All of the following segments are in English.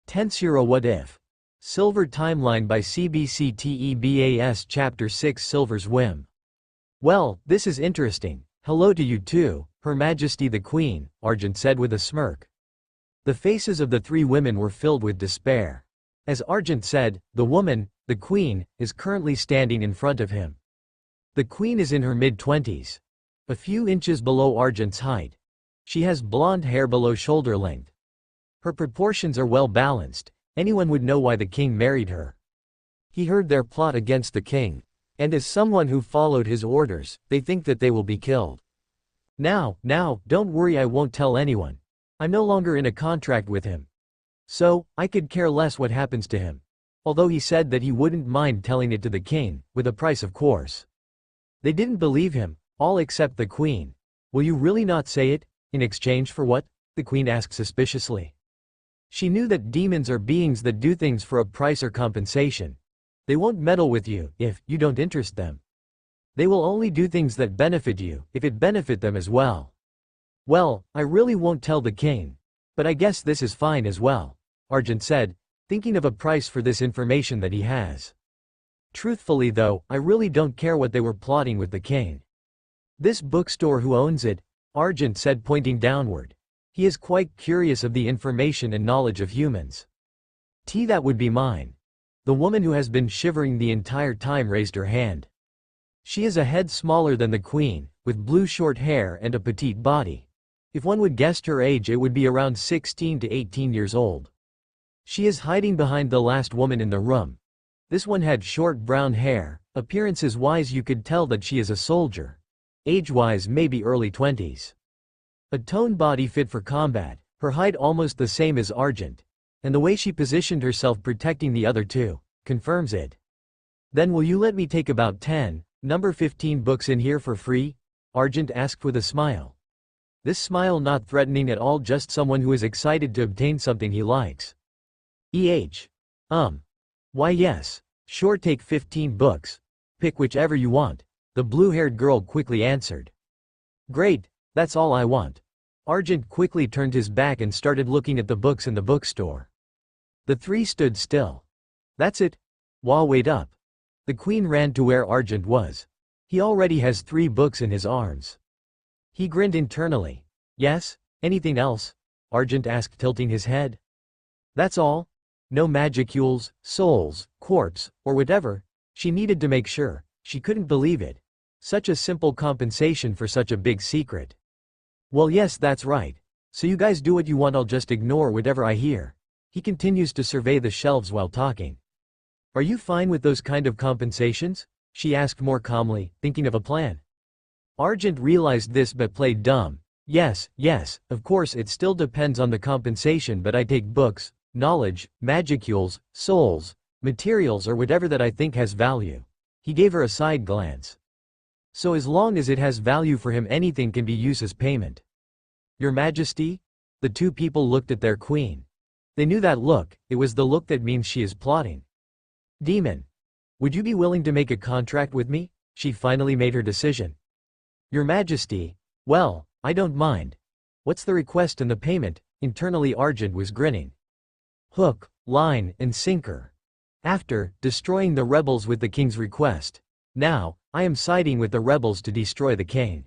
Tensura What If? Silver Timeline by CBCTEBAS Chapter 6 Silver's Whim. Well, this is interesting. Hello to you too, Her Majesty the Queen, Argent said with a smirk. The faces of the three women were filled with despair. As Argent said, the woman, the Queen, is currently standing in front of him. The Queen is in her mid-20s. A few inches below Argent's height. She has blonde hair below shoulder length. Her proportions are well balanced. Anyone would know why the king married her. He heard their plot against the king. And as someone who followed his orders, they think that they will be killed. Now, don't worry, I won't tell anyone. I'm no longer in a contract with him. So, I could care less what happens to him. Although he said that he wouldn't mind telling it to the king, with a price of course. They didn't believe him, all except the queen. Will you really not say it? In exchange for what? The queen asked suspiciously. She knew that demons are beings that do things for a price or compensation. They won't meddle with you if you don't interest them. They will only do things that benefit you if it benefit them as well. Well, I really won't tell the king. But I guess this is fine as well, Argent said, thinking of a price for this information that he has. Truthfully though, I really don't care what they were plotting with the king. This bookstore, who owns it? Argent said, pointing downward. He is quite curious of the information and knowledge of humans. That would be mine. The woman who has been shivering the entire time raised her hand. She is a head smaller than the queen, with blue short hair and a petite body. If one would guess her age, it would be around 16 to 18 years old. She is hiding behind the last woman in the room. This one had short brown hair. Appearances-wise you could tell that she is a soldier. Age-wise maybe early 20s. A toned body fit for combat, her height almost the same as Argent. And the way she positioned herself protecting the other two, confirms it. Then will you let me take about 10, number 15 books in here for free? Argent asked with a smile. This smile not threatening at all, just someone who is excited to obtain something he likes. Why yes. Sure, take 15 books. Pick whichever you want, the blue-haired girl quickly answered. Great, that's all I want. Argent quickly turned his back and started looking at the books in the bookstore. The three stood still. That's it? Wait up. The queen ran to where Argent was. He already has 3 books in his arms. He grinned internally. Yes, anything else? Argent asked, tilting his head. That's all? No magicules, souls, quartz, or whatever? She needed to make sure. She couldn't believe it. Such a simple compensation for such a big secret. Well, yes, that's right. So you guys do what you want, I'll just ignore whatever I hear. He continues to survey the shelves while talking. Are you fine with those kind of compensations? She asked more calmly, thinking of a plan. Argent realized this but played dumb. Yes, of course it still depends on the compensation, but I take books, knowledge, magicules, souls, materials, or whatever that I think has value. He gave her a side glance. So as long as it has value for him, anything can be used as payment. Your Majesty? The two people looked at their queen. They knew that look. It was the look that means she is plotting. Demon. Would you be willing to make a contract with me? She finally made her decision. Your Majesty. Well, I don't mind. What's the request and the payment? Internally Argent was grinning. Hook, line, and sinker. After destroying the rebels with the king's request. Now, I am siding with the rebels to destroy the king.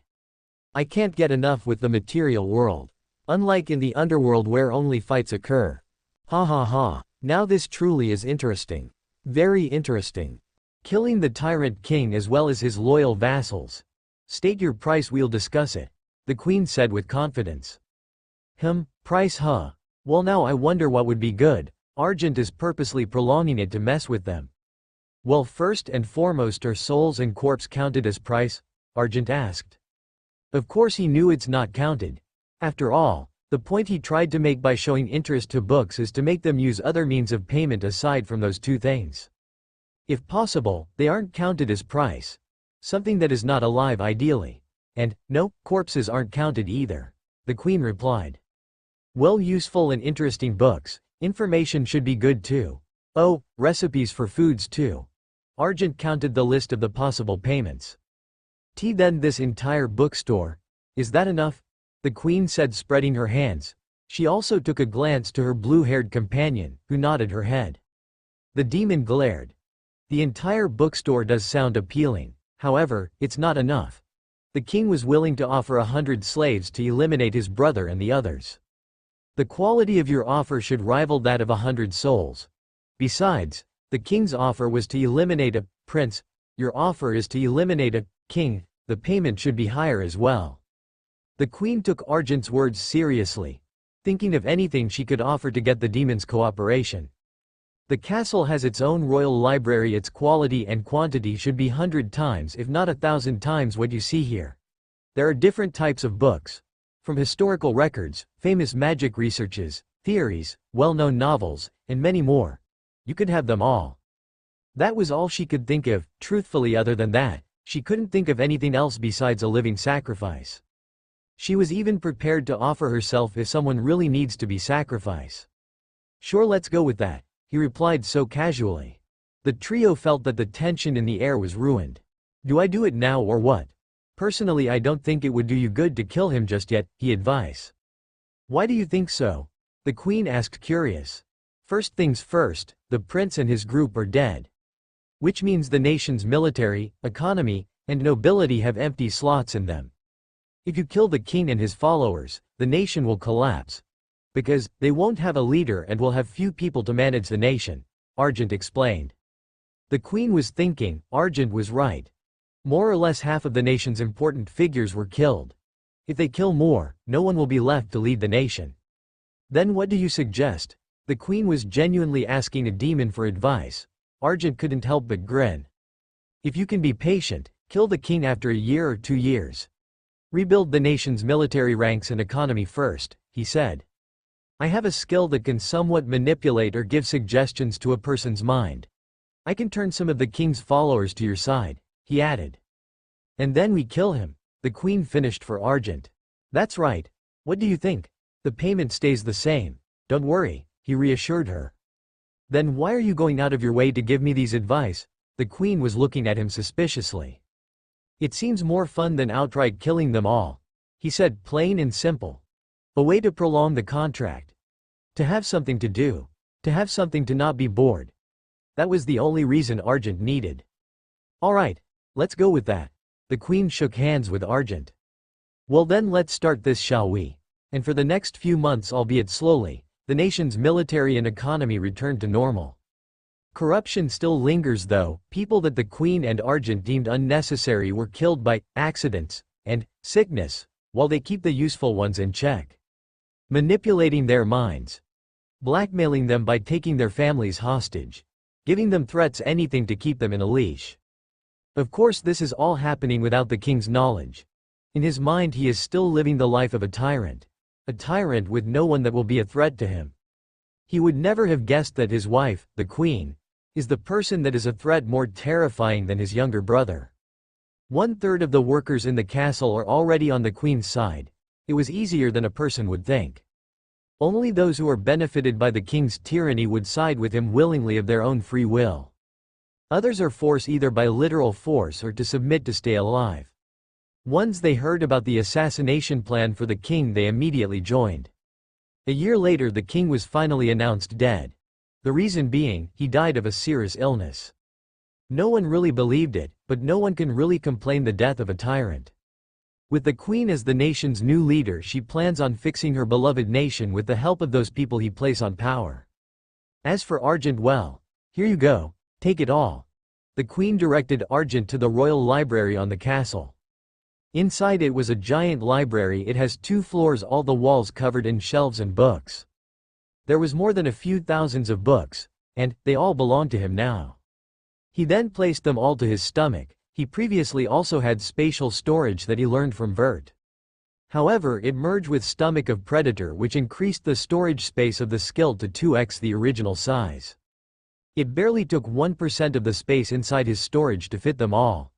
I can't get enough with the material world. Unlike in the underworld where only fights occur. Ha. Now this truly is interesting. Very interesting. Killing the tyrant king as well as his loyal vassals. State your price, we'll discuss it. The queen said with confidence. Price huh? Well, now I wonder what would be good. Argent is purposely prolonging it to mess with them. Well, first and foremost, are souls and corpse counted as price? Argent asked. Of course he knew it's not counted. After all, the point he tried to make by showing interest to books is to make them use other means of payment aside from those two things. If possible, they aren't counted as price. Something that is not alive ideally. And, no, corpses aren't counted either. The queen replied. Well, useful and interesting books. Information should be good too. Oh, recipes for foods too. Argent counted the list of the possible payments. Then this entire bookstore. Is that enough? The queen said, spreading her hands. She also took a glance to her blue-haired companion, who nodded her head. The demon glared. The entire bookstore does sound appealing. However, it's not enough. The king was willing to offer 100 slaves to eliminate his brother and the others. The quality of your offer should rival that of 100 souls. Besides, the king's offer was to eliminate a prince. Your offer is to eliminate a king. The payment should be higher as well. The queen took Argent's words seriously, thinking of anything she could offer to get the demon's cooperation. The castle has its own royal library. Its quality and quantity should be 100 times if not 1,000 times what you see here. There are different types of books. From historical records, famous magic researches, theories, well-known novels, and many more. You could have them all. That was all she could think of. Truthfully, other than that, she couldn't think of anything else besides a living sacrifice. She was even prepared to offer herself if someone really needs to be sacrificed. Sure, let's go with that, he replied so casually. The trio felt that the tension in the air was ruined. Do I do it now or what? Personally, I don't think it would do you good to kill him just yet, he advised. Why do you think so? The queen asked, curious. First things first, the prince and his group are dead. Which means the nation's military, economy, and nobility have empty slots in them. If you kill the king and his followers, the nation will collapse. Because they won't have a leader and will have few people to manage the nation, Argent explained. The queen was thinking. Argent was right. More or less half of the nation's important figures were killed. If they kill more, no one will be left to lead the nation. Then what do you suggest? The queen was genuinely asking a demon for advice. Argent couldn't help but grin. If you can be patient, kill the king after a year or 2 years. Rebuild the nation's military ranks and economy first, he said. I have a skill that can somewhat manipulate or give suggestions to a person's mind. I can turn some of the king's followers to your side, he added. And then we kill him, the queen finished for Argent. That's right. What do you think? The payment stays the same. Don't worry, he reassured her. Then why are you going out of your way to give me these advice? The queen was looking at him suspiciously. It seems more fun than outright killing them all, he said, plain and simple. A way to prolong the contract. To have something to do. To have something to not be bored. That was the only reason Argent needed. All right, let's go with that. The queen shook hands with Argent. Well then, let's start this, shall we? And for the next few months, albeit slowly, the nation's military and economy returned to normal. Corruption still lingers though. People that the queen and Argent deemed unnecessary were killed by accidents and sickness, while they keep the useful ones in check. Manipulating their minds. Blackmailing them by taking their families hostage. Giving them threats, anything to keep them in a leash. Of course, this is all happening without the king's knowledge. In his mind, he is still living the life of a tyrant. A tyrant with no one that will be a threat to him. He would never have guessed that his wife, the queen, is the person that is a threat more terrifying than his younger brother. 1/3 of the workers in the castle are already on the queen's side. It was easier than a person would think. Only those who are benefited by the king's tyranny would side with him willingly of their own free will. Others are forced either by literal force or to submit to stay alive. Once they heard about the assassination plan for the king, they immediately joined. A year later, the king was finally announced dead. The reason being, he died of a serious illness. No one really believed it, but no one can really complain the death of a tyrant. With the queen as the nation's new leader, she plans on fixing her beloved nation with the help of those people he placed on power. As for Argent, well, here you go, take it all. The queen directed Argent to the royal library on the castle. Inside it was a giant library. It has 2 floors, all the walls covered in shelves and books. There was more than a few thousands of books, and they all belonged to him now. He then placed them all to his stomach. He previously also had spatial storage that he learned from Vert. However, it merged with Stomach of Predator, which increased the storage space of the skill to 2x the original size. It barely took 1% of the space inside his storage to fit them all.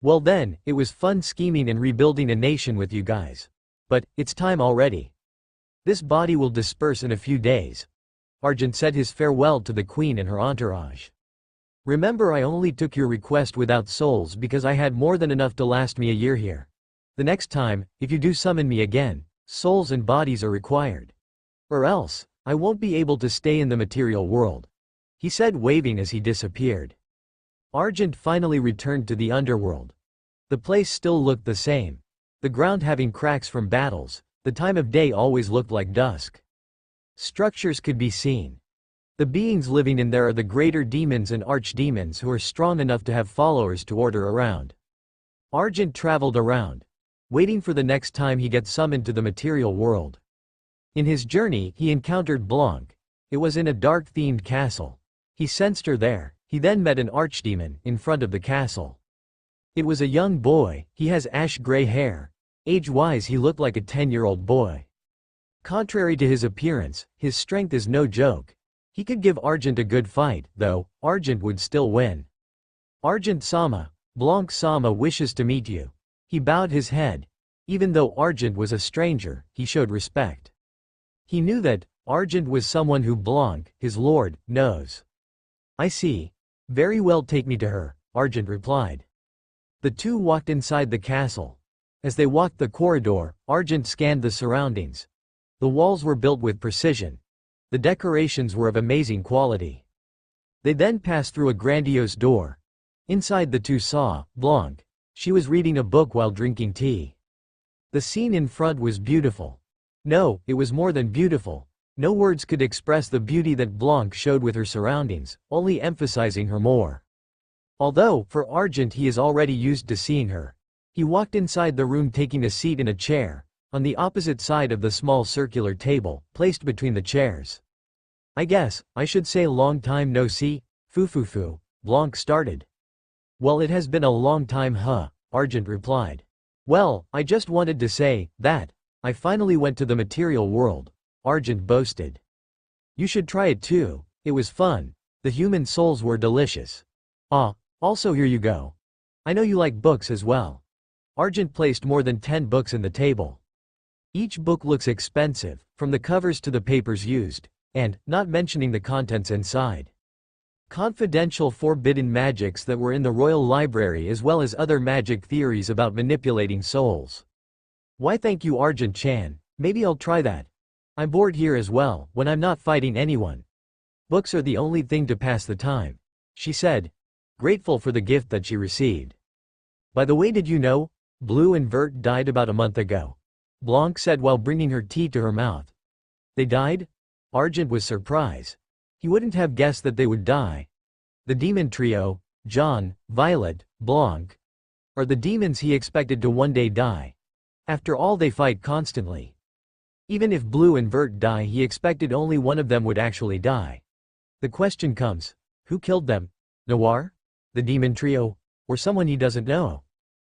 Well then, it was fun scheming and rebuilding a nation with you guys. But, it's time already. This body will disperse in a few days. Argent said his farewell to the queen and her entourage. Remember, I only took your request without souls because I had more than enough to last me a year here. The next time, if you do summon me again, souls and bodies are required. Or else, I won't be able to stay in the material world," he said, waving as he disappeared. Argent finally returned to the underworld. The place still looked the same. The ground having cracks from battles, the time of day always looked like dusk. Structures could be seen. The beings living in there are the greater demons and archdemons who are strong enough to have followers to order around. Argent traveled around, waiting for the next time he gets summoned to the material world. In his journey, he encountered Blanc. It was in a dark-themed castle. He sensed her there. He then met an archdemon in front of the castle. It was a young boy. He has ash-gray hair. Age-wise, he looked like a 10-year-old boy. Contrary to his appearance, his strength is no joke. He could give Argent a good fight, though Argent would still win. "Argent-sama, Blanc-sama wishes to meet you." He bowed his head. Even though Argent was a stranger, he showed respect. He knew that Argent was someone who Blanc, his lord, knows. "I see. Very well, take me to her," Argent replied. The two walked inside the castle. As they walked the corridor, Argent scanned the surroundings. The walls were built with precision. The decorations were of amazing quality. They then passed through a grandiose door. Inside, the two saw Blanc. She was reading a book while drinking tea. The scene in front was beautiful. No, it was more than beautiful. No words could express the beauty that Blanc showed with her surroundings, only emphasizing her more. Although, for Argent, he is already used to seeing her. He walked inside the room, taking a seat in a chair, on the opposite side of the small circular table, placed between the chairs. "I guess I should say long time no see, foo, Blanc started. "Well, it has been a long time, huh?" Argent replied. "Well, I just wanted to say that I finally went to the material world," Argent boasted. "You should try it too. It was fun. The human souls were delicious. Also here you go. I know you like books as well." Argent placed more than 10 books in the table. Each book looks expensive, from the covers to the papers used, and, not mentioning the contents inside. Confidential forbidden magics that were in the royal library, as well as other magic theories about manipulating souls. "Why, thank you, Argent-chan. Maybe I'll try that. I'm bored here as well, when I'm not fighting anyone. Books are the only thing to pass the time," she said, grateful for the gift that she received. "By the way, did you know, Blue and Vert died about a month ago?" Blanc said while bringing her tea to her mouth. "They died?" Argent was surprised. He wouldn't have guessed that they would die. The demon trio, John, Violet, Blanc, are the demons he expected to one day die. After all, they fight constantly. Even if Blue and Vert die, he expected only one of them would actually die. The question comes, who killed them? Noir? The demon trio? Or someone he doesn't know?